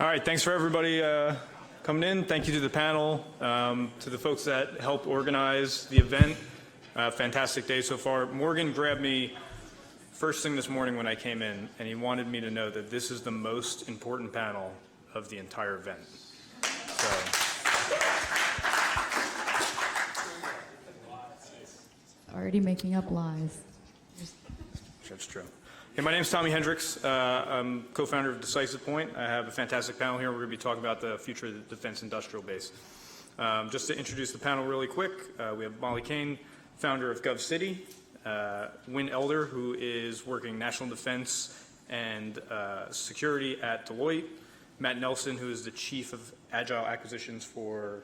All right, thanks for everybody coming in. Thank you to the panel, to the folks that helped organize the event. Fantastic day so far. Morgan grabbed me first thing this morning when I came in, and he wanted me to know that this is the most important panel of the entire event. So, already making up lies. that's true. Hey, my name is Tommy Hendrix. I'm co-founder of Decisive Point. I have a fantastic panel here. We're going to be talking about the future of the defense industrial base. Just to introduce the panel really quick, we have Molly Cain, founder of GovCity, Wynn Elder, who is working national defense and security at Deloitte, Matt Nelson, who is the chief of agile acquisitions for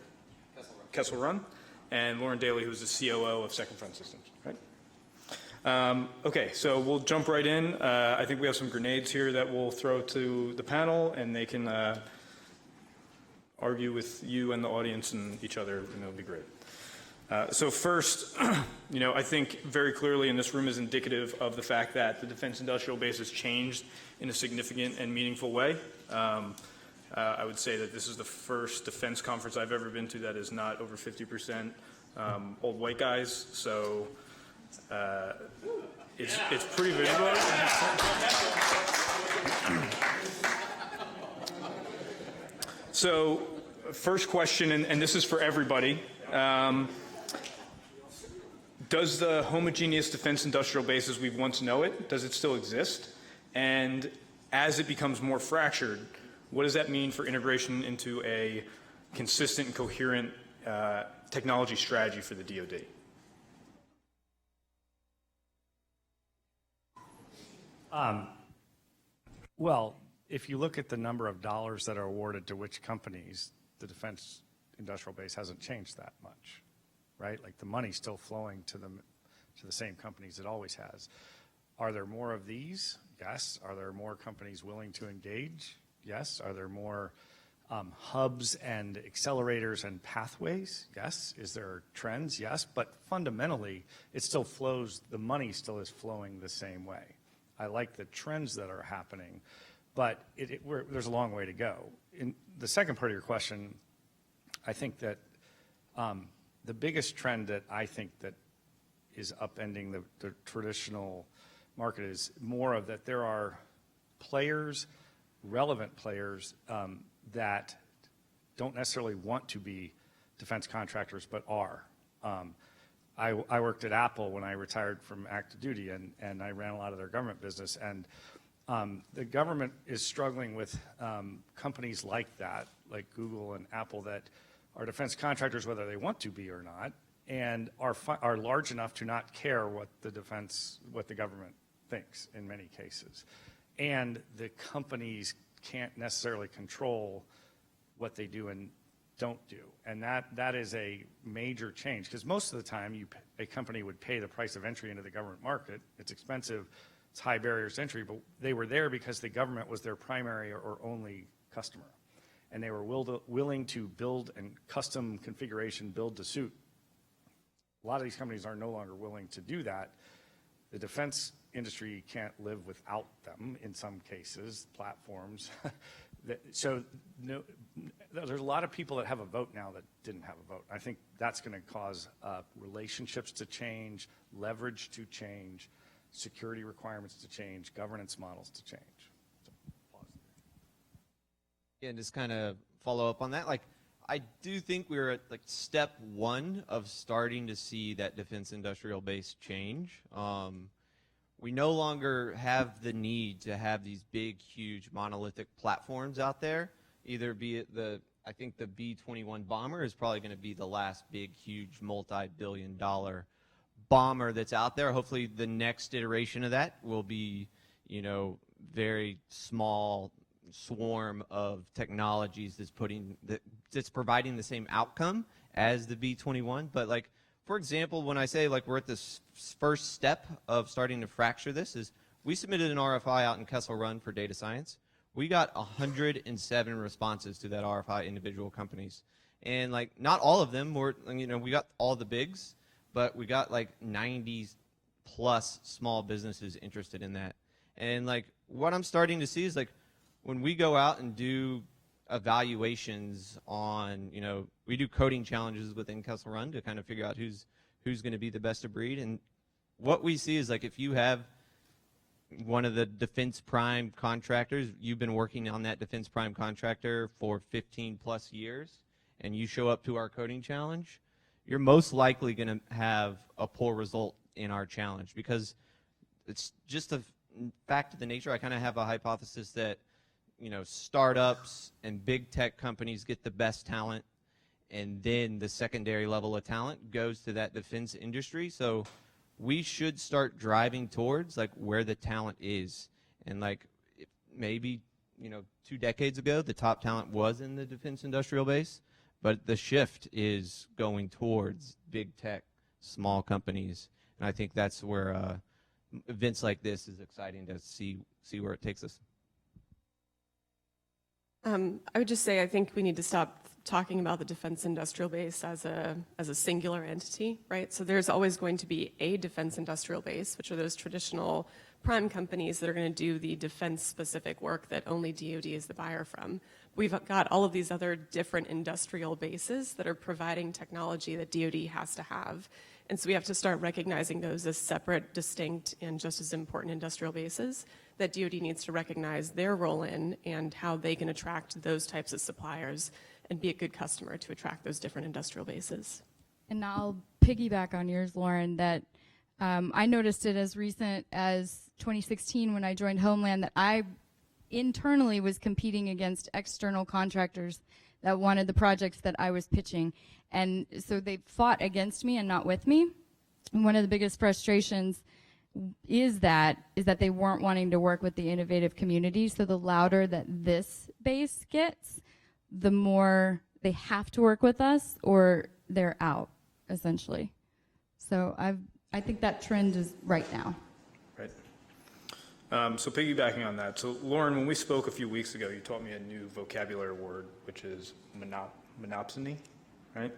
Kessel Run, and Lauren Dailey, who is the COO of Second Front Systems. Right? Okay, so we'll jump right in. I think we have some grenades here that we'll throw to the panel, and they can argue with you and the audience and each other, and it'll be great. So first, I think very clearly, and this room is indicative of the fact that the defense industrial base has changed in a significant and meaningful way. I would say that this is the first defense conference I've ever been to that is not over 50% old white guys. So it's pretty visual. So first question, and this is for everybody. Does the homogeneous defense industrial base as we once know it, does it still exist? And as it becomes more fractured, what does that mean for integration into a consistent and coherent technology strategy for the DoD? Well, if you look at the number of dollars that are awarded to which companies, the defense industrial base hasn't changed that much, right? Like the money's still flowing to the same companies it always has. Are there more of these? Yes. Are there more companies willing to engage? Yes. Are there more hubs and accelerators and pathways? Yes. Is there trends? Yes. But fundamentally, it still flows, the money still is flowing the same way. I like the trends that are happening, but there's a long way to go. In the second part of your question, I think that the biggest trend that I think that is upending the traditional market is more of that there are players, relevant players, that don't necessarily want to be defense contractors, but are. I worked at Apple when I retired from active duty, and I ran a lot of their government business. And the government is struggling with companies like that, like Google and Apple, that are defense contractors whether they want to be or not, and are large enough to not care what the government thinks in many cases. And the companies can't necessarily control what they do and don't do. And that is a major change, because most of the time a company would pay the price of entry into the government market. It's expensive, it's high barriers to entry, but they were there because the government was their primary or only customer. And they were willing to build and custom configuration, build to suit. A lot of these companies are no longer willing to do that. The defense industry can't live without them in some cases, platforms. So there's a lot of people that have a vote now that didn't have a vote. I think that's going to cause relationships to change, leverage to change, security requirements to change, governance models to change. So, pause there. Yeah, and just kind of follow up on that. Like, I do think we're at like step one of starting to see that defense industrial base change. We no longer have the need to have these big, huge, monolithic platforms out there. Either be it I think the B-21 bomber is probably going to be the last big, huge, multi-billion-dollar bomber that's out there. Hopefully, the next iteration of that will be, very small swarm of technologies that's providing the same outcome as the B-21. But like, for example, when I say like we're at this first step of starting to fracture this, is we submitted an RFI out in Kessel Run for data science. We got 107 responses to that RFI, individual companies. And like, not all of them were, we got all the bigs, but we got like 90 plus small businesses interested in that. And like, what I'm starting to see is like, when we go out and do evaluations on, we do coding challenges within Kessel Run to kind of figure out who's going to be the best of breed. And what we see is, like, if you have one of the defense prime contractors, you've been working on that defense prime contractor for 15 plus years, and you show up to our coding challenge, you're most likely going to have a poor result in our challenge, because it's just a fact of the nature. I kind of have a hypothesis that, startups and big tech companies get the best talent, and then the secondary level of talent goes to that defense industry. So we should start driving towards, like, where the talent is. And, like, maybe, 2 decades ago, the top talent was in the defense industrial base, but the shift is going towards big tech, small companies. And I think that's where events like this is exciting to see where it takes us. I would just say I think we need to stop talking about the defense industrial base as a singular entity, right? So there's always going to be a defense industrial base, which are those traditional prime companies that are going to do the defense-specific work that only DoD is the buyer from. We've got all of these other different industrial bases that are providing technology that DoD has to have. And so we have to start recognizing those as separate, distinct, and just as important industrial bases that DoD needs to recognize their role in, and how they can attract those types of suppliers and be a good customer to attract those different industrial bases. And I'll piggyback on yours, Lauren, that I noticed it as recent as 2016 when I joined Homeland, that I internally was competing against external contractors that wanted the projects that I was pitching. And so they fought against me and not with me. And one of the biggest frustrations is that they weren't wanting to work with the innovative community. So the louder that this base gets, the more they have to work with us or they're out, essentially. So I think that trend is right now. Right. So piggybacking on that, so Lauren, when we spoke a few weeks ago, you taught me a new vocabulary word, which is monopsony, right?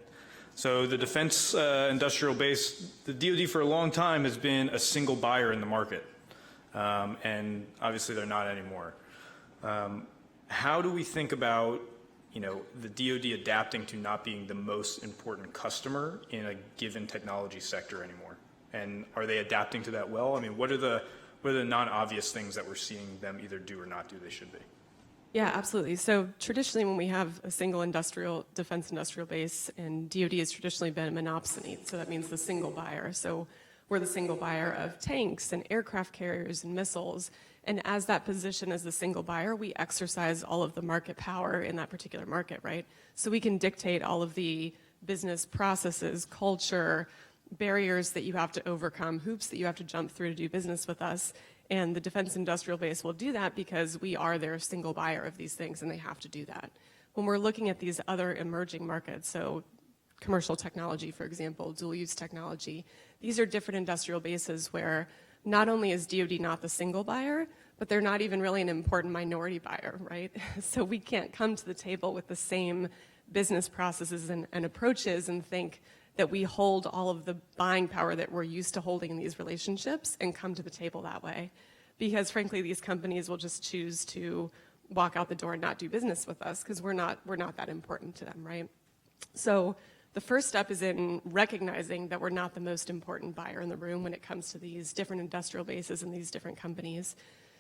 So the defense industrial base, the DoD for a long time has been a single buyer in the market, and obviously they're not anymore. How do we think about, the DoD adapting to not being the most important customer in a given technology sector anymore? And are they adapting to that well? I mean, what are the non-obvious things that we're seeing them either do or not do they should be? Yeah, absolutely. So traditionally, when we have a single defense industrial base, and DoD has traditionally been a monopsony, so that means the single buyer. So we're the single buyer of tanks and aircraft carriers and missiles. And as that position as the single buyer, we exercise all of the market power in that particular market, right? So we can dictate all of the business processes, culture, barriers that you have to overcome, hoops that you have to jump through to do business with us. And the defense industrial base will do that because we are their single buyer of these things, and they have to do that. When we're looking at these other emerging markets, so commercial technology, for example, dual-use technology, these are different industrial bases where not only is DoD not the single buyer, but they're not even really an important minority buyer, right? So we can't come to the table with the same business processes and approaches and think that we hold all of the buying power that we're used to holding in these relationships and come to the table that way. Because frankly, these companies will just choose to walk out the door and not do business with us because we're not that important to them, right? So the first step is in recognizing that we're not the most important buyer in the room when it comes to these different industrial bases and these different companies.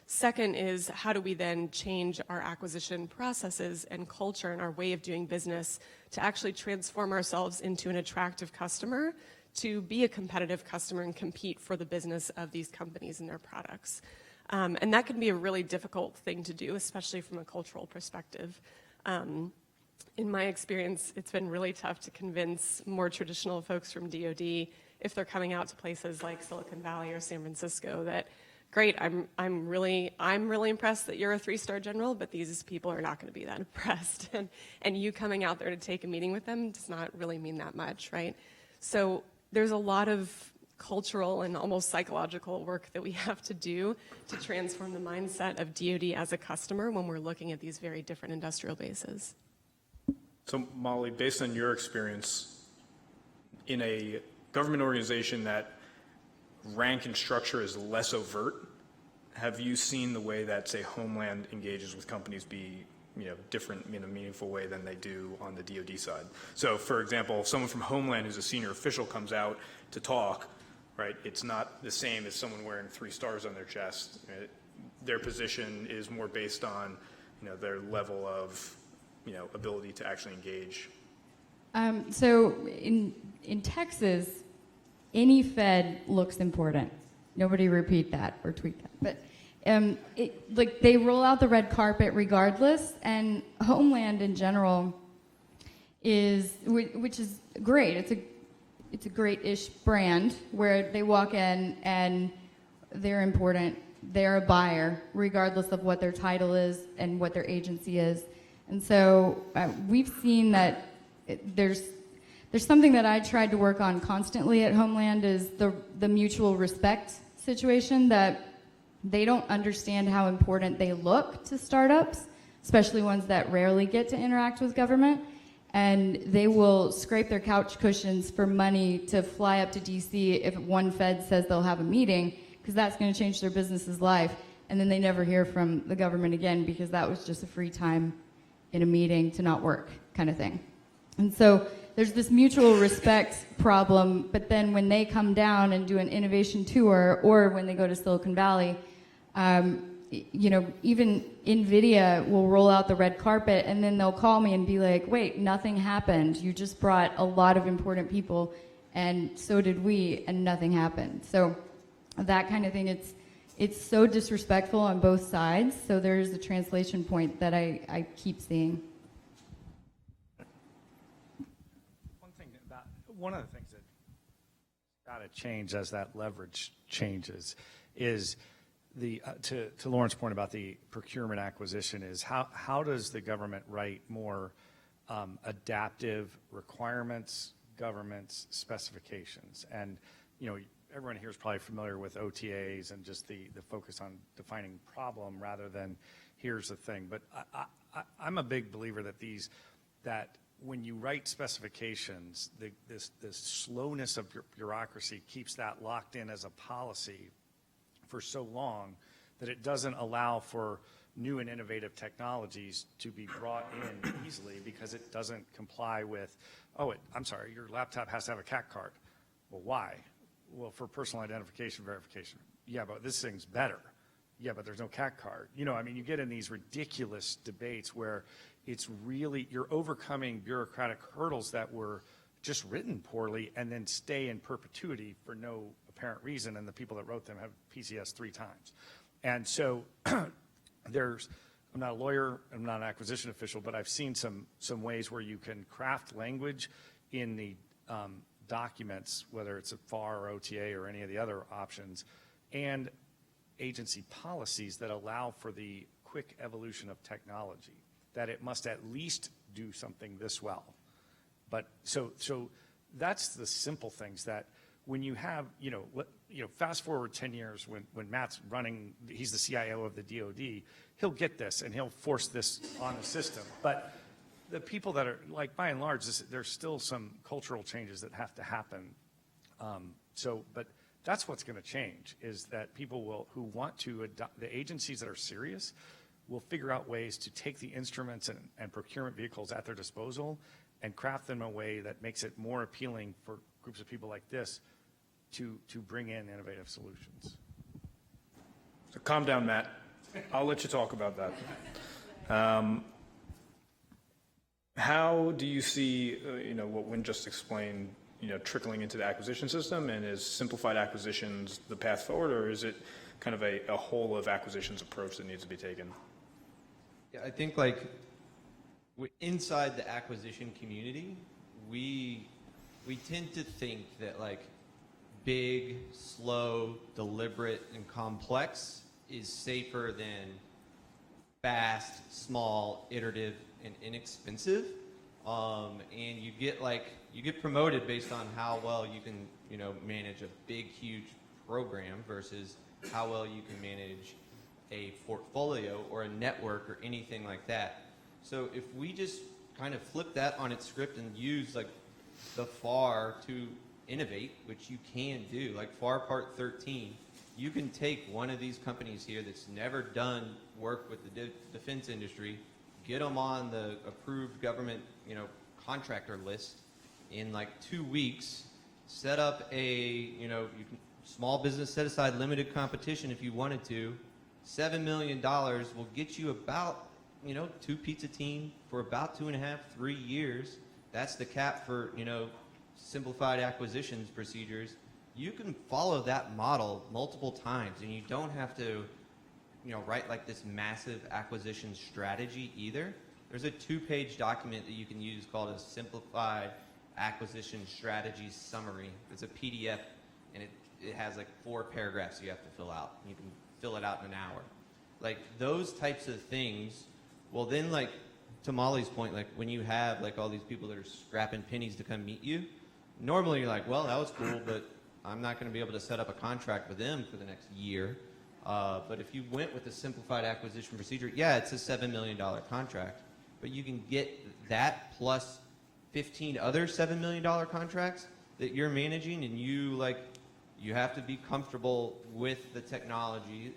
Second is, how do we then change our acquisition processes and culture and our way of doing business to actually transform ourselves into an attractive customer, to be a competitive customer and compete for the business of these companies and their products. And that can be a really difficult thing to do, especially from a cultural perspective. In my experience, it's been really tough to convince more traditional folks from DoD, if they're coming out to places like Silicon Valley or San Francisco, that great, I'm really impressed that you're a 3-star general, but these people are not going to be that impressed. And you coming out there to take a meeting with them does not really mean that much, right? So there's a lot of cultural and almost psychological work that we have to do to transform the mindset of DoD as a customer when we're looking at these very different industrial bases. So Molly, based on your experience in a government organization that rank and structure is less overt, have you seen the way that, say, Homeland engages with companies be different in a meaningful way than they do on the DoD side. So, for example, if someone from Homeland who's a senior official comes out to talk, right, it's not the same as someone wearing 3 stars on their chest. Their position is more based on, their level of, ability to actually engage. So in Texas, any Fed looks important. Nobody repeat that or tweet that. But they roll out the red carpet regardless, and Homeland in general which is great. It's a great-ish brand where they walk in and they're important. They're a buyer, regardless of what their title is and what their agency is. And so we've seen that there's something that I tried to work on constantly at Homeland is the mutual respect situation, that they don't understand how important they look to startups, especially ones that rarely get to interact with government. And they will scrape their couch cushions for money to fly up to DC if one Fed says they'll have a meeting, because that's going to change their business's life. And then they never hear from the government again because that was just a free time in a meeting to not work kind of thing. And so there's this mutual respect problem, but then when they come down and do an innovation tour, or when they go to Silicon Valley, even NVIDIA will roll out the red carpet and then they'll call me and be like, wait, nothing happened. You just brought a lot of important people and so did we, and nothing happened. So that kind of thing, it's so disrespectful on both sides. So there's a translation point that I keep seeing. One of the things that got to change as that leverage changes is to Lauren's point about the procurement acquisition is how does the government write more adaptive requirements, governments, specifications? And everyone here is probably familiar with OTAs and just the focus on defining problem rather than here's the thing. But I'm a big believer that when you write specifications, this slowness of bureaucracy keeps that locked in as a policy for so long that it doesn't allow for new and innovative technologies to be brought in easily because it doesn't comply with, I'm sorry, your laptop has to have a CAC card. Well, why? Well, for personal identification verification. Yeah, but this thing's better. Yeah, but there's no CAC card. You get in these ridiculous debates where it's really, you're overcoming bureaucratic hurdles that were just written poorly and then stay in perpetuity for no apparent reason, and the people that wrote them have PCS 3 times. And so I'm not a lawyer, I'm not an acquisition official, but I've seen some ways where you can craft language in the documents, whether it's a FAR or OTA or any of the other options, and agency policies that allow for the quick evolution of technology, that it must at least do something this well. But so that's the simple things that when you have, fast forward 10 years when Matt's running, he's the CIO of the DoD, he'll get this and he'll force this on the system. But the people that are, by and large, there's still some cultural changes that have to happen. But that's what's going to change, is that people who want to adopt, the agencies that are serious will figure out ways to take the instruments and procurement vehicles at their disposal and craft them in a way that makes it more appealing for groups of people like this to bring in innovative solutions. So calm down, Matt. I'll let you talk about that. How do you see, what Wynn just explained, trickling into the acquisition system, and is simplified acquisitions the path forward, or is it kind of a whole of acquisitions approach that needs to be taken? Yeah, I think inside the acquisition community, we tend to think that big, slow, deliberate, and complex is safer than fast, small, iterative, and inexpensive. And you get promoted based on how well you can manage a big, huge program versus how well you can manage a portfolio or a network or anything like that. So if we just kind of flip that on its script and use the FAR to innovate, which you can do, FAR Part 13, you can take one of these companies here that's never done work with the defense industry, get them on the approved government, contractor list in like 2 weeks, set up a, small business set aside limited competition if you wanted to. $7 million will get you about, 2 pizza team for about 2.5, 3 years. That's the cap for, simplified acquisitions procedures. You can follow that model multiple times, and you don't have to, write like this massive acquisition strategy either. There's a 2-page document that you can use called a Simplified Acquisition Strategy Summary. It's a PDF, and it has like 4 paragraphs you have to fill out. You can fill it out in an hour. Like those types of things, well then, like to Molly's point, like when you have like all these people that are scrapping pennies to come meet you, normally you're like, well, that was cool, but I'm not going to be able to set up a contract with them for the next year. But if you went with a simplified acquisition procedure, yeah, it's a $7 million contract, but you can get that plus 15 other $7 million contracts that you're managing, and you have to be comfortable with the technology.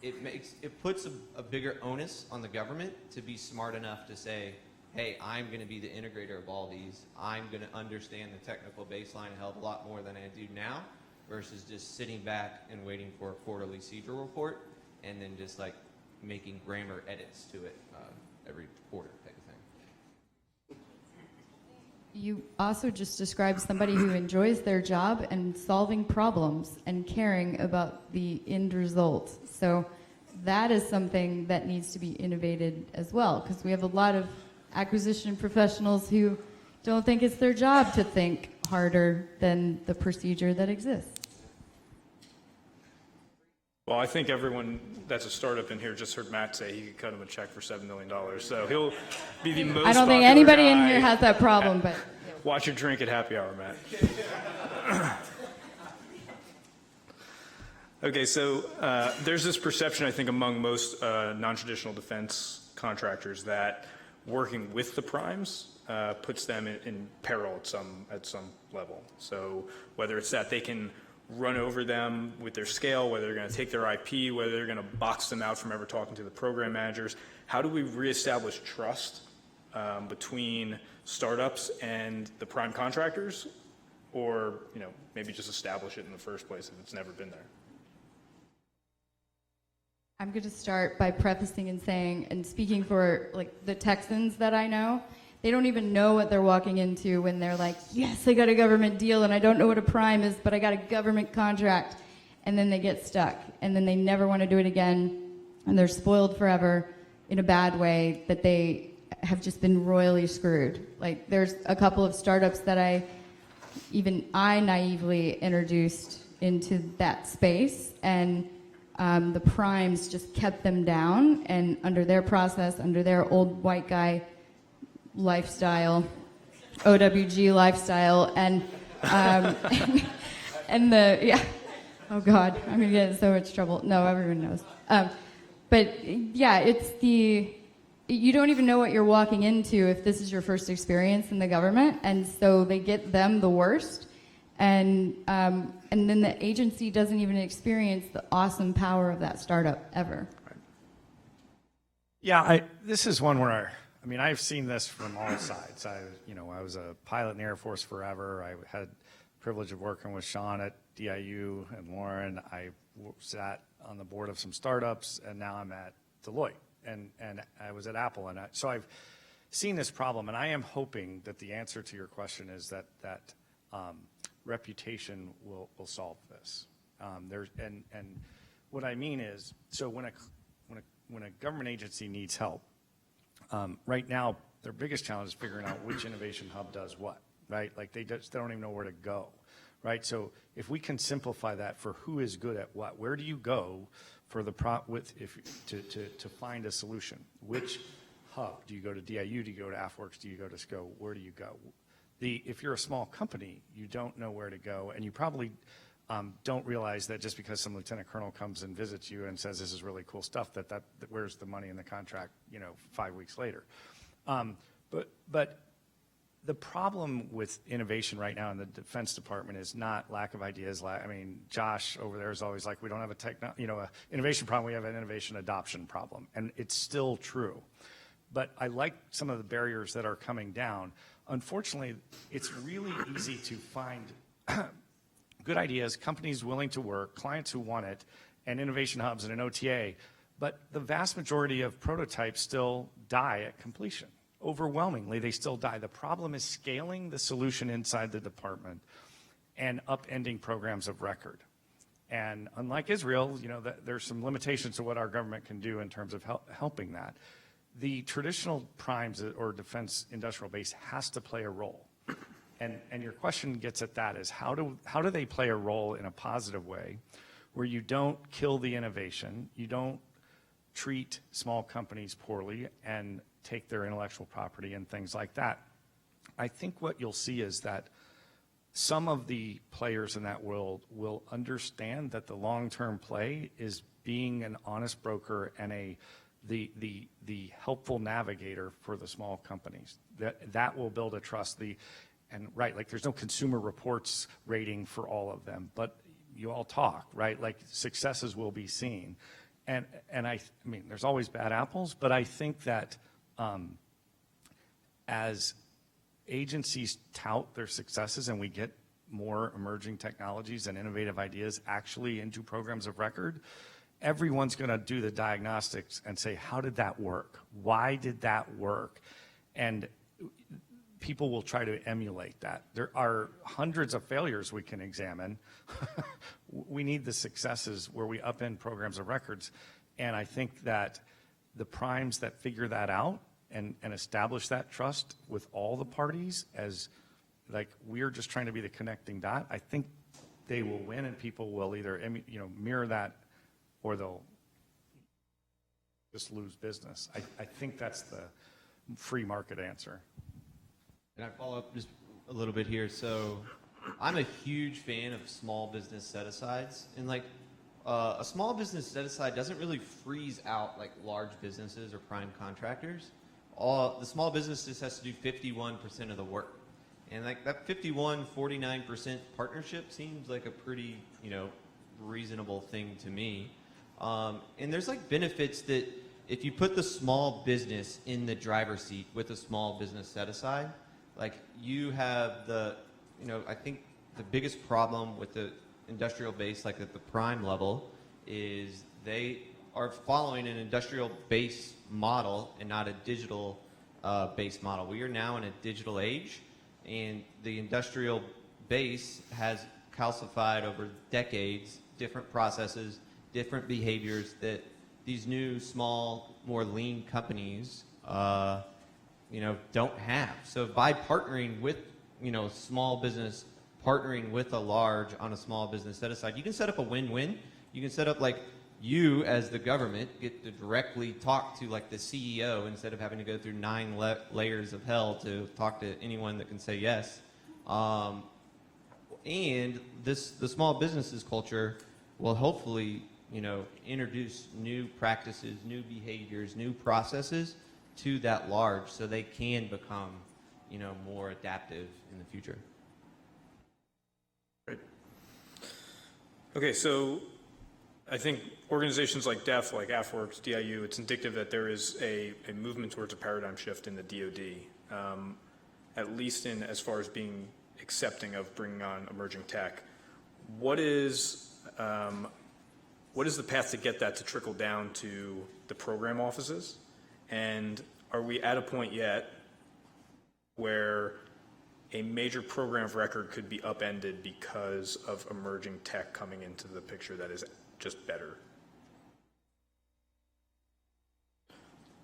It puts a bigger onus on the government to be smart enough to say, hey, I'm going to be the integrator of all these. I'm going to understand the technical baseline a hell of a lot more than I do now, versus just sitting back and waiting for a quarterly CEDRA report and then just like making grammar edits to it every quarter type of thing. You also just described somebody who enjoys their job and solving problems and caring about the end result. So that is something that needs to be innovated as well, because we have a lot of acquisition professionals who don't think it's their job to think harder than the procedure that exists. Well, I think everyone that's a startup in here just heard Matt say he could cut him a check for $7 million. So he'll be the most I don't think popular anybody in guy. here has that problem, but Watch your drink at happy hour, Matt. Okay, so there's this perception, I think, among most non-traditional defense contractors that working with the primes puts them in peril at some level. So whether it's that they can run over them with their scale, whether they're going to take their IP, whether they're going to box them out from ever talking to the program managers, how do we reestablish trust between startups and the prime contractors, or maybe just establish it in the first place if it's never been there? I'm going to start by prefacing and saying, and speaking for like the Texans that I know, they don't even know what they're walking into when they're like, yes, I got a government deal and I don't know what a prime is, but I got a government contract. And then they get stuck, and then they never want to do it again, and they're spoiled forever in a bad way, that they have just been royally screwed. Like there's a couple of startups that I naively introduced into that space, and the primes just kept them down, and under their process, under their old white guy lifestyle, OWG lifestyle, and oh God, I'm gonna get in so much trouble. No, everyone knows. But yeah, you don't even know what you're walking into if this is your first experience in the government, and so they get them the worst, and then the agency doesn't even experience the awesome power of that startup ever. Yeah, this is one where I've seen this from all sides. I was a pilot in the Air Force forever. I had the privilege of working with Sean at DIU and Lauren. I sat on the board of some startups, and now I'm at Deloitte, and I was at Apple. So I've seen this problem, and I am hoping that the answer to your question is that reputation will solve this. And what I mean is, so when a government agency needs help, right now, their biggest challenge is figuring out which innovation hub does what, right? Like they don't even know where to go, right? So if we can simplify that for who is good at what, where do you go for the to find a solution? Which hub? Do you go to DIU? Do you go to AFWorks? Do you go to SCO? Where do you go? If you're a small company, you don't know where to go, and you probably don't realize that just because some lieutenant colonel comes and visits you and says this is really cool stuff, that where's the money in the contract 5 weeks later. But the problem with innovation right now in the Defense Department is not lack of ideas. Josh over there is always like, we don't have a innovation problem, we have an innovation adoption problem, and it's still true. But I like some of the barriers that are coming down. Unfortunately, it's really easy to find good ideas, companies willing to work, clients who want it, and innovation hubs and an OTA. But the vast majority of prototypes still die at completion. Overwhelmingly, they still die. The problem is scaling the solution inside the department and upending programs of record. And unlike Israel, you know, there's some limitations to what our government can do in terms of helping that. The traditional primes or defense industrial base has to play a role. And your question gets at that, is how do they play a role in a positive way where you don't kill the innovation, you don't treat small companies poorly and take their intellectual property and things like that. I think what you'll see is that some of the players in that world will understand that the long-term play is being an honest broker and the helpful navigator for the small companies. That will build a trust. Right, like there's no consumer reports rating for all of them, but you all talk, right? Like successes will be seen. And I mean, there's always bad apples, but I think that as agencies tout their successes and we get more emerging technologies and innovative ideas actually into programs of record, everyone's going to do the diagnostics and say, how did that work? Why did that work? And people will try to emulate that. There are hundreds of failures we can examine. We need the successes where we upend programs of records. And I think that the primes that figure that out and establish that trust with all the parties as like we're just trying to be the connecting dot, I think they will win and people will either mirror that or they'll just lose business. I think that's the free market answer. Can I follow up just a little bit here? So I'm a huge fan of small business set-asides. And like a small business set-aside doesn't really freeze out like large businesses or prime contractors. The small business just has to do 51% of the work. And like that 49% partnership seems like a pretty, reasonable thing to me. And there's like benefits that if you put the small business in the driver's seat with a small business set-aside, like you have I think the biggest problem with the industrial base, like at the prime level, is they are following an industrial base model and not a digital base model. We are now in a digital age, and the industrial base has calcified over decades different processes, different behaviors that these new, small, more lean companies don't have. So by partnering with, small business, partnering with a large on a small business set aside, you can set up a win-win. You can set up like you as the government get to directly talk to like the CEO instead of having to go through 9 layers of hell to talk to anyone that can say yes. And the small businesses culture will hopefully, introduce new practices, new behaviors, new processes to that large so they can become, more adaptive in the future. Great. Okay, so I think organizations like DEF, like AFWorks, DIU, it's indicative that there is a movement towards a paradigm shift in the DoD, at least in as far as being accepting of bringing on emerging tech. What is the path to get that to trickle down to the program offices? And are we at a point yet where a major program of record could be upended because of emerging tech coming into the picture that is just better?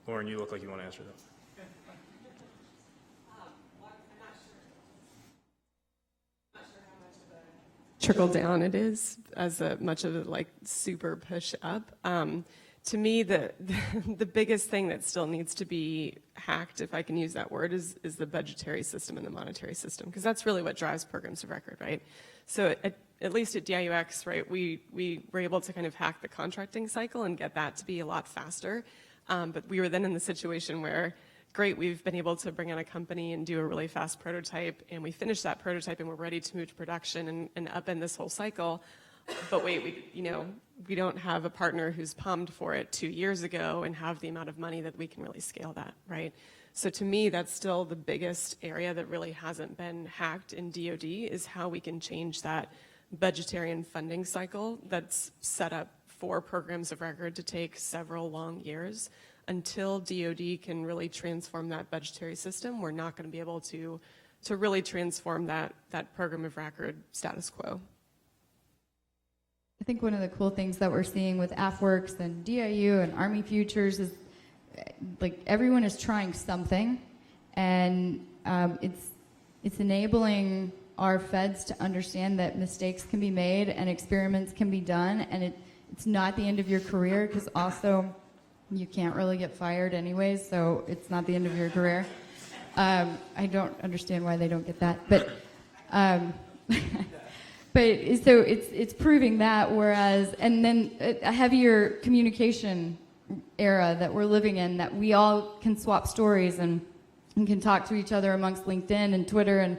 Lauren, you look like you want to answer that. Trickle down it is as much of a like super push up. To me, the biggest thing that still needs to be hacked, if I can use that word, is the budgetary system and the monetary system, because that's really what drives programs of record, right? So at least at DIUX, right, we were able to kind of hack the contracting cycle and get that to be a lot faster. But we were then in the situation where, great, we've been able to bring on a company and do a really fast prototype, and we finish that prototype and we're ready to move to production and upend this whole cycle. but wait, we don't have a partner who's pumped for it 2 years ago and have the amount of money that we can really scale that, right? So to me, that's still the biggest area that really hasn't been hacked in DoD, is how we can change that budgetary and funding cycle that's set up for programs of record to take several long years. Until DoD can really transform that budgetary system, we're not going to be able to really transform that program of record status quo. I think one of the cool things that we're seeing with AFWorks and DIU and Army Futures is like everyone is trying something, and it's enabling our feds to understand that mistakes can be made and experiments can be done, and it's not the end of your career, because also you can't really get fired anyways, so it's not the end of your career. I don't understand why they don't get that, but but so it's proving that, whereas, and then a heavier communication era that we're living in, that we all can swap stories and can talk to each other amongst LinkedIn and Twitter, and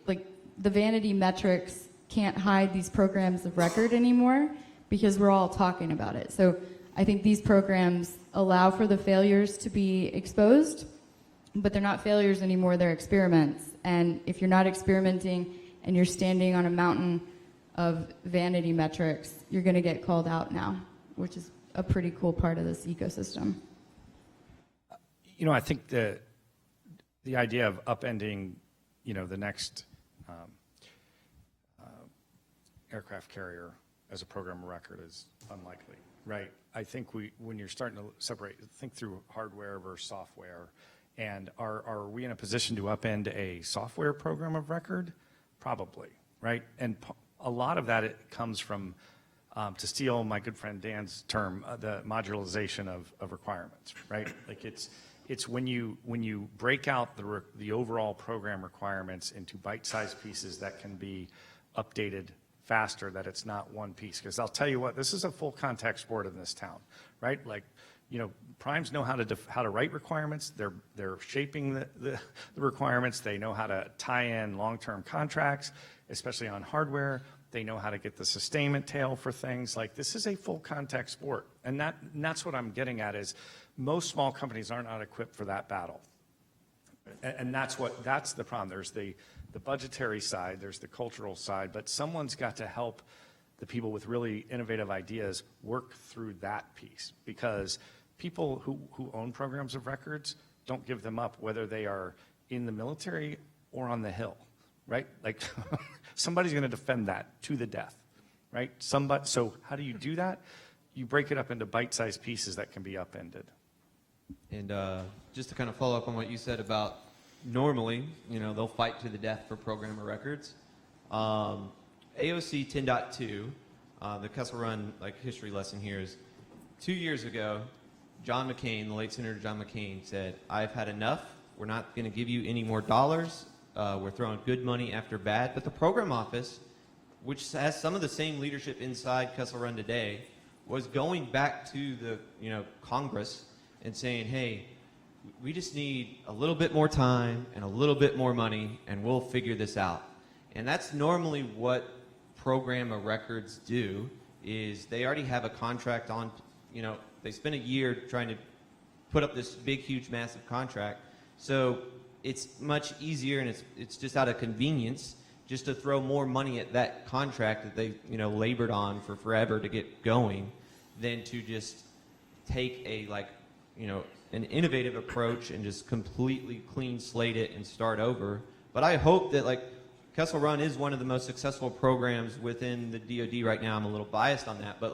like the vanity metrics can't hide these programs of record anymore because we're all talking about it. So I think these programs allow for the failures to be exposed, but they're not failures anymore, they're experiments. And if you're not experimenting and you're standing on a mountain of vanity metrics, you're going to get called out now, which is a pretty cool part of this ecosystem. I think the idea of upending, the next aircraft carrier as a program of record is unlikely, right? I think when you're starting to think through hardware versus software, and are we in a position to upend a software program of record? Probably, right? And a lot of that it comes from, to steal my good friend Dan's term, the modularization of requirements, right? Like it's when you break out the overall program requirements into bite-sized pieces that can be updated faster, that it's not one piece. Because I'll tell you what, this is a full contact sport in this town, right? Like, primes know how to write requirements. They're shaping the requirements. They know how to tie in long-term contracts, especially on hardware. They know how to get the sustainment tail for things. Like, this is a full contact sport, and that's what I'm getting at, is most small companies are not equipped for that battle, and that's the problem. There's the budgetary side, there's the cultural side, but someone's got to help the people with really innovative ideas work through that piece, because people who own programs of records don't give them up, whether they are in the military or on the Hill, right? Like somebody's going to defend that to the death, right? So how do you do that? You break it up into bite-sized pieces that can be upended. And just to kind of follow up on what you said about normally, they'll fight to the death for program of records. AOC 10.2, the Kessel Run history lesson here is 2 years ago, John McCain, the late Senator John McCain, said, "I've had enough. We're not going to give you any more dollars. We're throwing good money after bad." But the program office, which has some of the same leadership inside Kessel Run today, was going back to the Congress and saying, "Hey, we just need a little bit more time and a little bit more money, and we'll figure this out." And that's normally what program of records do, is they already have a contract on, they spend a year trying to put up this big, huge, massive contract. So it's much easier, and it's just out of convenience just to throw more money at that contract that they labored on for forever to get going, than to just take an innovative approach and just completely clean slate it and start over. But I hope that Kessel Run is one of the most successful programs within the DoD right now. I'm a little biased on that, but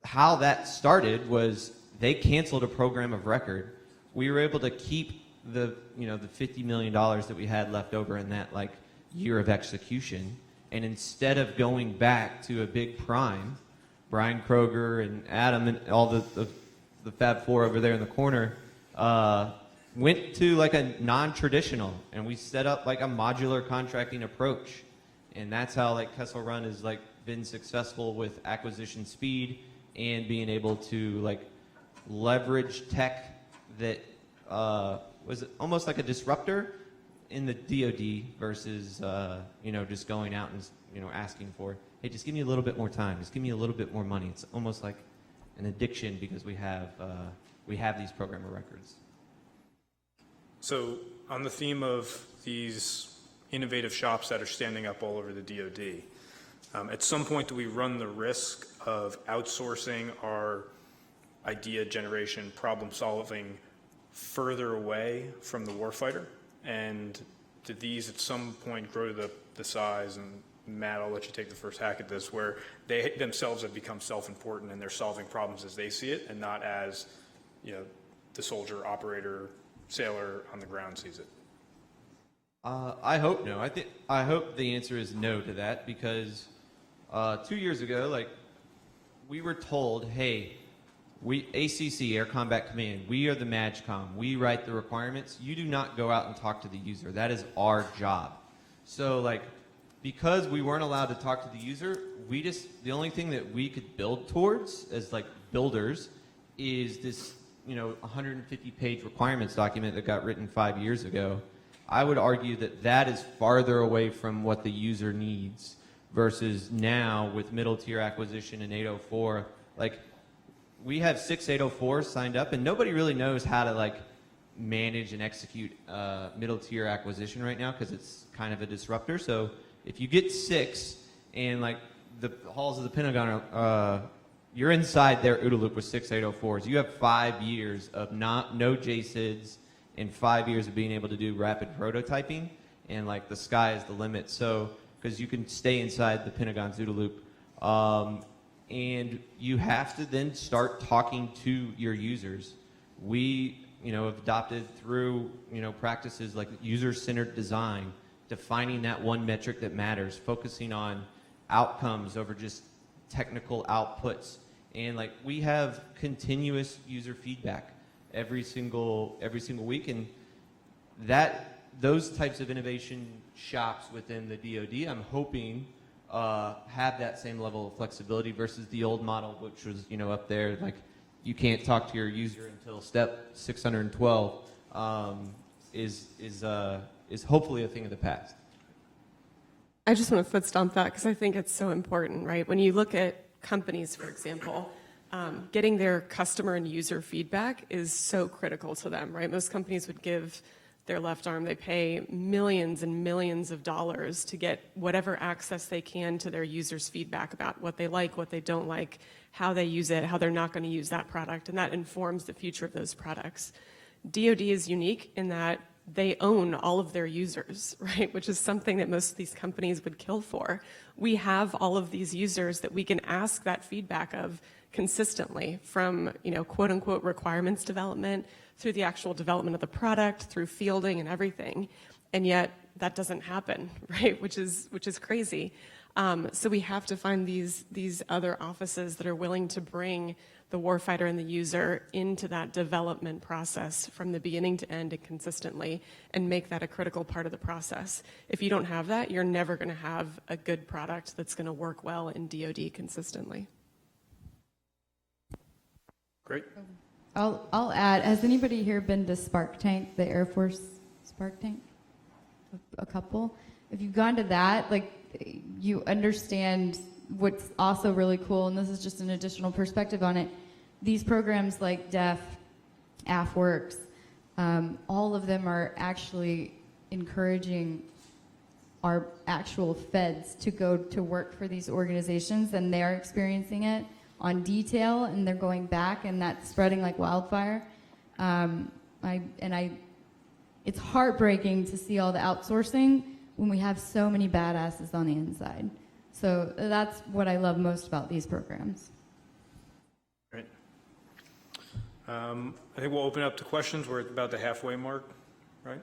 how that started was they canceled a program of record. We were able to keep the $50 million that we had left over in that year of execution, and instead of going back to a big prime, Brian Kroger and Adam and all the Fab Four over there in the corner went to a non-traditional, and we set up a modular contracting approach, and that's how Kessel Run has been successful with acquisition speed and being able to leverage tech that was almost like a disruptor in the DoD versus just going out and asking for, hey, just give me a little bit more time, just give me a little bit more money. It's almost like an addiction because we have these program of records. So on the theme of these innovative shops that are standing up all over the DoD, at some point do we run the risk of outsourcing our idea generation, problem solving further away from the warfighter? And do these at some point grow to the size, and Matt, I'll let you take the first hack at this, where they themselves have become self-important and they're solving problems as they see it and not as, the soldier, operator, sailor on the ground sees it? I hope no. I hope the answer is no to that, because 2 years ago, we were told, hey, we ACC, Air Combat Command, we are the MAGCOM. We write the requirements. You do not go out and talk to the user. That is our job. So because we weren't allowed to talk to the user, the only thing that we could build towards as builders is this 150-page requirements document that got written 5 years ago. I would argue that is farther away from what the user needs versus now with middle tier acquisition and 804. We have 6 804s signed up, and nobody really knows how to manage and execute middle tier acquisition right now because it's kind of a disruptor. So if you get 6 and the halls of the Pentagon are, you're inside their OODA loop with 6 804s. You have 5 years of no JSIDs and 5 years of being able to do rapid prototyping, and the sky is the limit. So because you can stay inside the Pentagon's OODA loop. And you have to then start talking to your users. We, have adopted through, practices like user-centered design, defining that one metric that matters, focusing on outcomes over just technical outputs. And we have continuous user feedback every single week, and those types of innovation shops within the DoD, I'm hoping have that same level of flexibility versus the old model, which was up there you can't talk to your user until step 612 is hopefully a thing of the past. I just want to foot stomp that because I think it's so important, right? When you look at companies, for example, getting their customer and user feedback is so critical to them, right? Most companies would give their left arm, they pay millions and millions of dollars to get whatever access they can to their users' feedback about what they like, what they don't like, how they use it, how they're not going to use that product, and that informs the future of those products. DoD is unique in that they own all of their users, right? Which is something that most of these companies would kill for. We have all of these users that we can ask that feedback of consistently from, quote unquote requirements development through the actual development of the product, through fielding and everything. And yet that doesn't happen, right? Which is crazy. So we have to find these other offices that are willing to bring the warfighter and the user into that development process from the beginning to end and consistently, and make that a critical part of the process. If you don't have that, you're never going to have a good product that's going to work well in DoD consistently. Great. I'll add, has anybody here been to Spark Tank, the Air Force Spark Tank? A couple? If you've gone to that, you understand what's also really cool, and this is just an additional perspective on it. These programs like DEF, AFWorks, all of them are actually encouraging our actual feds to go to work for these organizations, and they're experiencing it on detail, and they're going back, and that's spreading like wildfire. It's heartbreaking to see all the outsourcing when we have so many badasses on the inside. So that's what I love most about these programs. Great. I think we'll open up to questions. We're at about the halfway mark, right?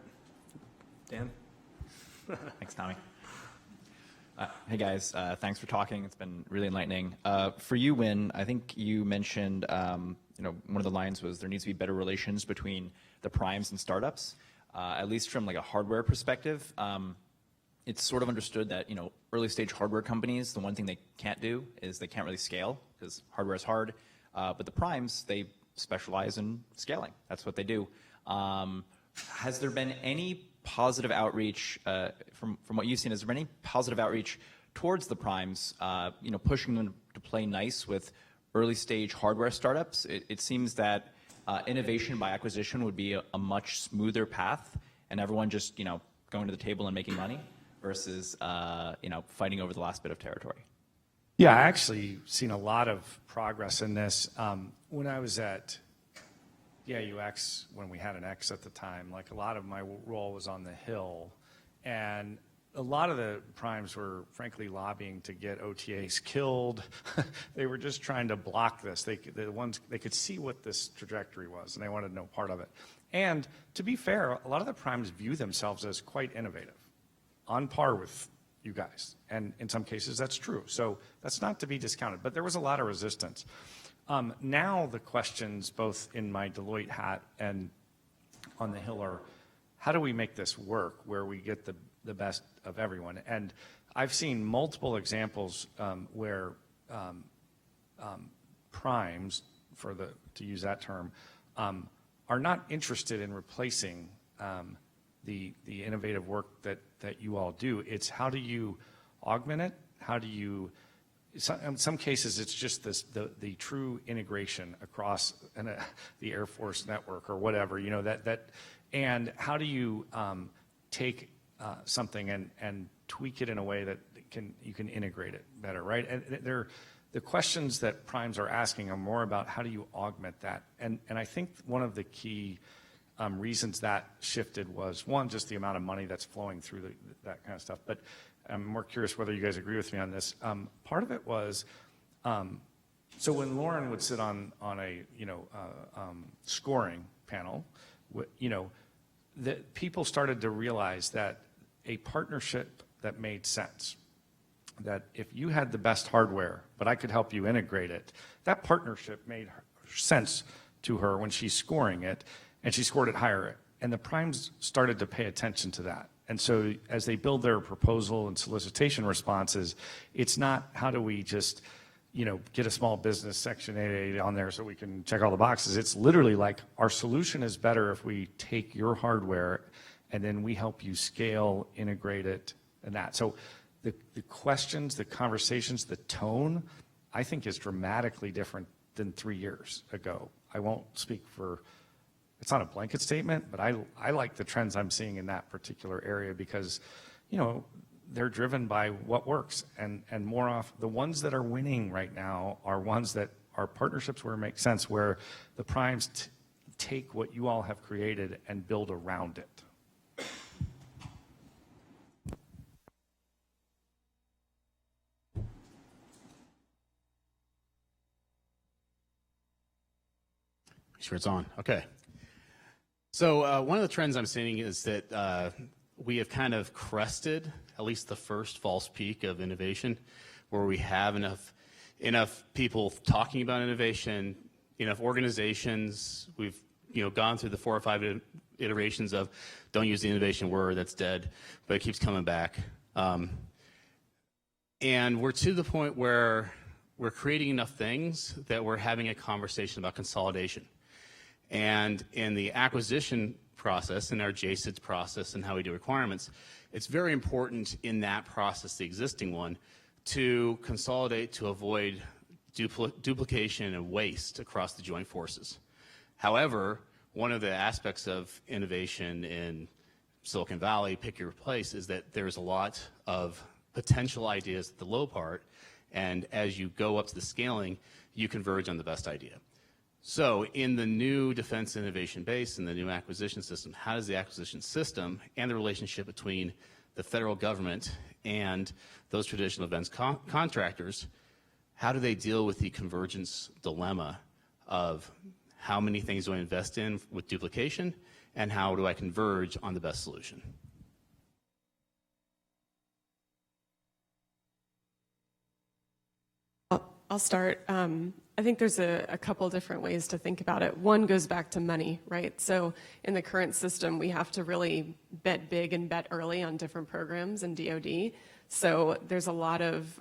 Dan? Thanks, Tommy. Hey guys, thanks for talking. It's been really enlightening. For you, Win, I think you mentioned, one of the lines was there needs to be better relations between the primes and startups, at least from a hardware perspective. It's sort of understood that, early stage hardware companies, the one thing they can't do is they can't really scale because hardware is hard. But the primes, they specialize in scaling. That's what they do. Has there been any positive outreach from what you've seen? Is there any positive outreach towards the primes, pushing them to play nice with early stage hardware startups? It seems that innovation by acquisition would be a much smoother path, and everyone just going to the table and making money versus fighting over the last bit of territory. Yeah, I actually seen a lot of progress in this. When I was at UX, when we had an X at the time, like a lot of my role was on the Hill, and a lot of the primes were frankly lobbying to get OTAs killed. They were just trying to block this. They could see what this trajectory was, and they wanted no part of it. And to be fair, a lot of the primes view themselves as quite innovative, on par with you guys. And in some cases, that's true. So that's not to be discounted. But there was a lot of resistance. Now the questions, both in my Deloitte hat and on the Hill, are how do we make this work where we get the best of everyone? And I've seen multiple examples where primes, to use that term, are not interested in replacing the innovative work that you all do. It's how do you augment it? How do you, in some cases, it's just the true integration across the Air Force network or whatever, and how do you take something and tweak it in a way that you can integrate it better, right? And the questions that primes are asking are more about how do you augment that, and I think one of the key reasons that shifted was, one, just the amount of money that's flowing through that kind of stuff. But I'm more curious whether you guys agree with me on this. Part of it was, so when Lauren would sit on a scoring panel, that people started to realize that a partnership that made sense, that if you had the best hardware, but I could help you integrate it, that partnership made sense to her when she's scoring it, and she scored it higher. And the primes started to pay attention to that. And so as they build their proposal and solicitation responses, it's not how do we just get a small business Section 8 on there so we can check all the boxes. It's literally like, our solution is better if we take your hardware and then we help you scale, integrate it, and that. So the questions, the conversations, the tone, I think is dramatically different than 3 years ago. I won't speak for, it's not a blanket statement, but I like the trends I'm seeing in that particular area because, they're driven by what works, and more often the ones that are winning right now are ones that are partnerships where it makes sense, where the primes take what you all have created and build around it. Sure, it's on. Okay. So one of the trends I'm seeing is that we have kind of crested at least the first false peak of innovation, where we have enough people talking about innovation, enough organizations. We've gone through the 4 or 5 iterations of don't use the innovation word, that's dead, but it keeps coming back. And we're to the point where we're creating enough things that we're having a conversation about consolidation. And in the acquisition process, in our JSIDS process and how we do requirements, it's very important in that process, the existing one, to consolidate to avoid duplication and waste across the joint forces. However, one of the aspects of innovation in Silicon Valley, pick your place, is that there's a lot of potential ideas at the low part, and as you go up to the scaling, you converge on the best idea. So in the new defense innovation base and the new acquisition system, how does the acquisition system and the relationship between the federal government and those traditional defense contractors, how do they deal with the convergence dilemma of how many things do I invest in with duplication and how do I converge on the best solution? I'll start. I think there's a couple different ways to think about it. One goes back to money, right? So in the current system, we have to really bet big and bet early on different programs in DoD. So there's a lot of,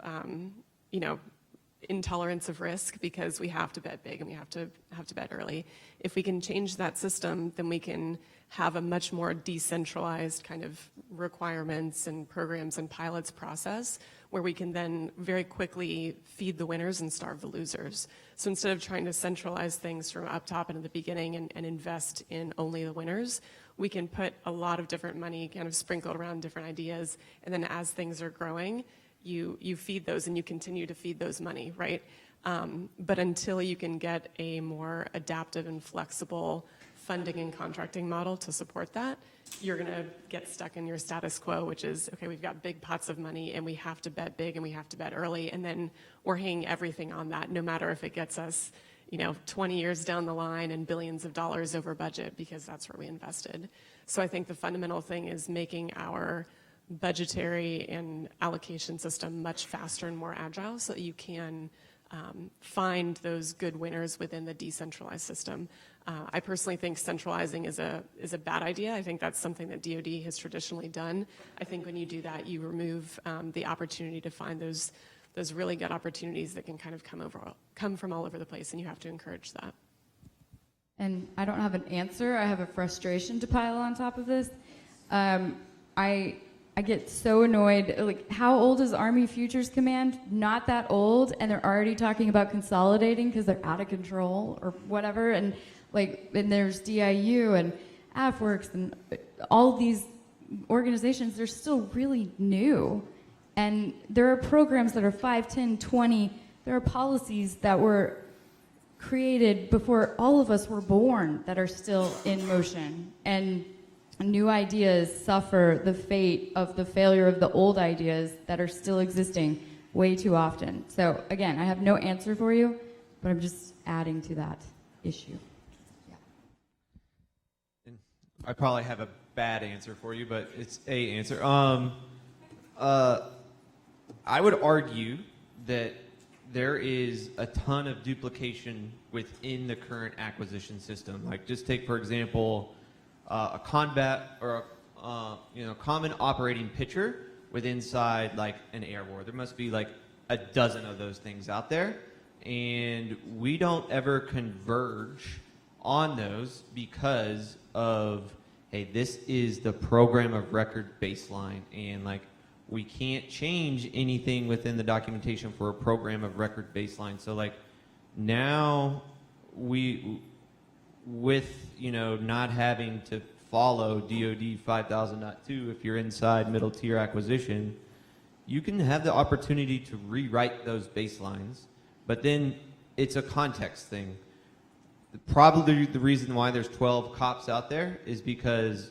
intolerance of risk because we have to bet big and we have to bet early. If we can change that system, then we can have a much more decentralized kind of requirements and programs and pilots process where we can then very quickly feed the winners and starve the losers. So instead of trying to centralize things from up top and at the beginning and invest in only the winners, we can put a lot of different money kind of sprinkled around different ideas, and then as things are growing, you feed those and you continue to feed those money, right? But until you can get a more adaptive and flexible funding and contracting model to support that, you're going to get stuck in your status quo, which is, okay, we've got big pots of money and we have to bet big and we have to bet early, and then we're hanging everything on that, no matter if it gets us 20 years down the line and billions of dollars over budget, because that's where we invested. So I think the fundamental thing is making our budgetary and allocation system much faster and more agile so that you can find those good winners within the decentralized system. I personally think centralizing is a bad idea. I think that's something that DoD has traditionally done. I think when you do that, you remove the opportunity to find those really good opportunities that can kind of come from all over the place, and you have to encourage that. And I don't have an answer. I have a frustration to pile on top of this. I get so annoyed. Like, how old is Army Futures Command? Not that old, and they're already talking about consolidating because they're out of control or whatever. And and there's DIU and AFWorks and all these organizations. They're still really new, and there are programs that are 5, 10, 20. There are policies that were created before all of us were born that are still in motion, and new ideas suffer the fate of the failure of the old ideas that are still existing way too often. So again, I have no answer for you, but I'm just adding to that issue. Yeah. I probably have a bad answer for you, but it's a answer. I would argue that there is a ton of duplication within the current acquisition system. Like, just take, for example, a combat or a common operating picture with inside like an air war. There must be like a dozen of those things out there, and we don't ever converge on those because of, hey, this is the program of record baseline, and like we can't change anything within the documentation for a program of record baseline. So like now with not having to follow DoD 5000.2 if you're inside middle tier acquisition, you can have the opportunity to rewrite those baselines, but then it's a context thing. Probably the reason why there's 12 cops out there is because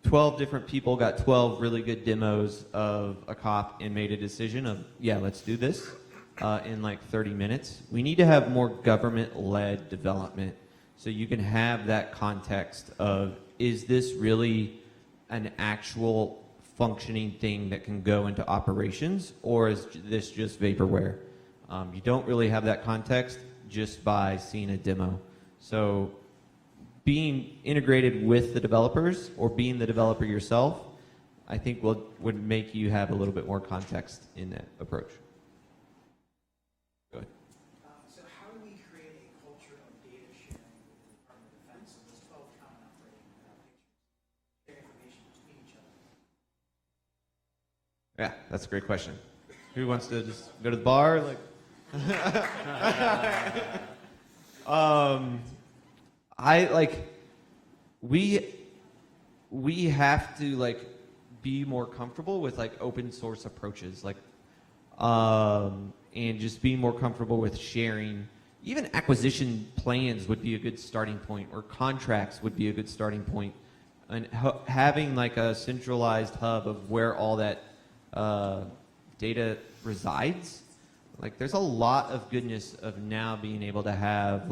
12 different people got 12 really good demos of a cop and made a decision of, yeah, let's do this in like 30 minutes. We need to have more government-led development so you can have that context of, is this really an actual functioning thing that can go into operations, or is this just vaporware? You don't really have that context just by seeing a demo. So being integrated with the developers or being the developer yourself, I think would make you have a little bit more context in that approach. Go ahead. So how do we create a culture of data sharing with the Department of Defense so there's 12 common operating pictures, share information between each other? Yeah, that's a great question. Who wants to just go to the bar? We have to be more comfortable with open source approaches, and just being more comfortable with sharing. Even acquisition plans would be a good starting point, or contracts would be a good starting point, and having a centralized hub of where all that data resides. There's a lot of goodness of now being able to have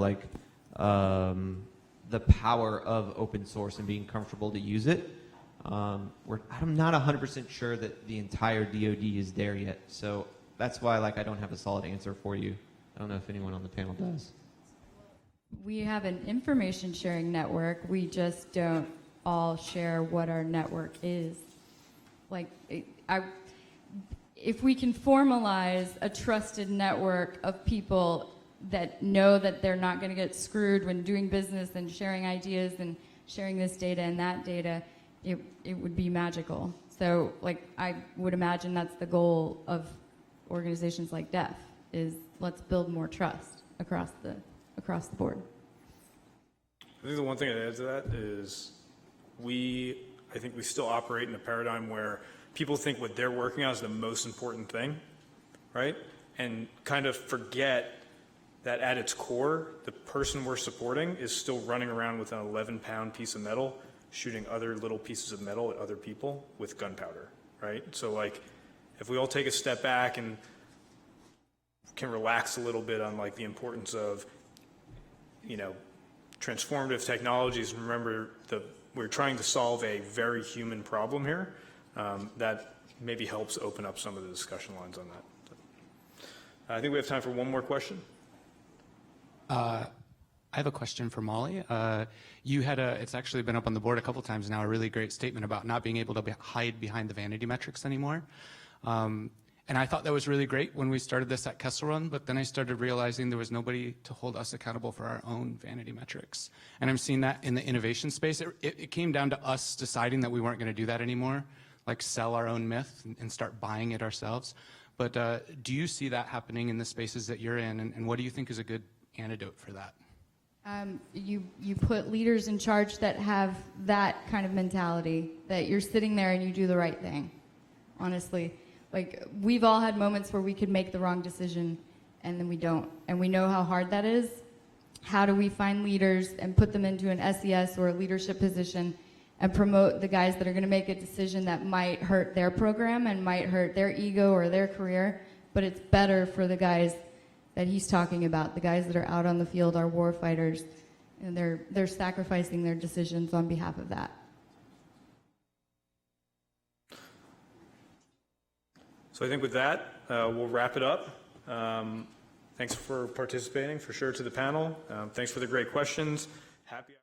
the power of open source and being comfortable to use it. I'm not 100% sure that the entire DoD is there yet, so that's why I don't have a solid answer for you. I don't know if anyone on the panel does. We have an information sharing network. We just don't if we can formalize a trusted network of people that know that they're not going to get screwed when doing business and sharing ideas and sharing this data and that data, it would be magical. So, like, I would imagine that's the goal of organizations like DEF, is let's build more trust across the board. I think the one thing I'd add to that is I think we still operate in a paradigm where people think what they're working on is the most important thing, right? And kind of forget that at its core, the person we're supporting is still running around with an 11-pound piece of metal, shooting other little pieces of metal at other people with gunpowder, right? So, like, if we all take a step back and can relax a little bit on, like, the importance of, you know, transformative technologies, and remember we're trying to solve a very human problem here, that maybe helps open up some of the discussion lines on that. I think we have time for one more question. I have a question for Molly. You had it's actually been up on the board a couple times now, a really great statement about not being able to hide behind the vanity metrics anymore. And I thought that was really great when we started this at Kessel Run, but then I started realizing there was nobody to hold us accountable for our own vanity metrics. And I'm seeing that in the innovation space. It came down to us deciding that we weren't going to do that anymore, like sell our own myth and start buying it ourselves. But do you see that happening in the spaces that you're in, and what do you think is a good antidote for that? You put leaders in charge that have that kind of mentality, that you're sitting there and you do the right thing, honestly. Like, we've all had moments where we could make the wrong decision and then we don't. And we know how hard that is. How do we find leaders and put them into an SES or a leadership position and promote the guys that are going to make a decision that might hurt their program and might hurt their ego or their career, but it's better for the guys that he's talking about, the guys that are out on the field, our war fighters, and they're sacrificing their decisions on behalf of that. So I think with that, we'll wrap it up. Thanks for participating, for sure, to the panel. Thanks for the great questions. Happy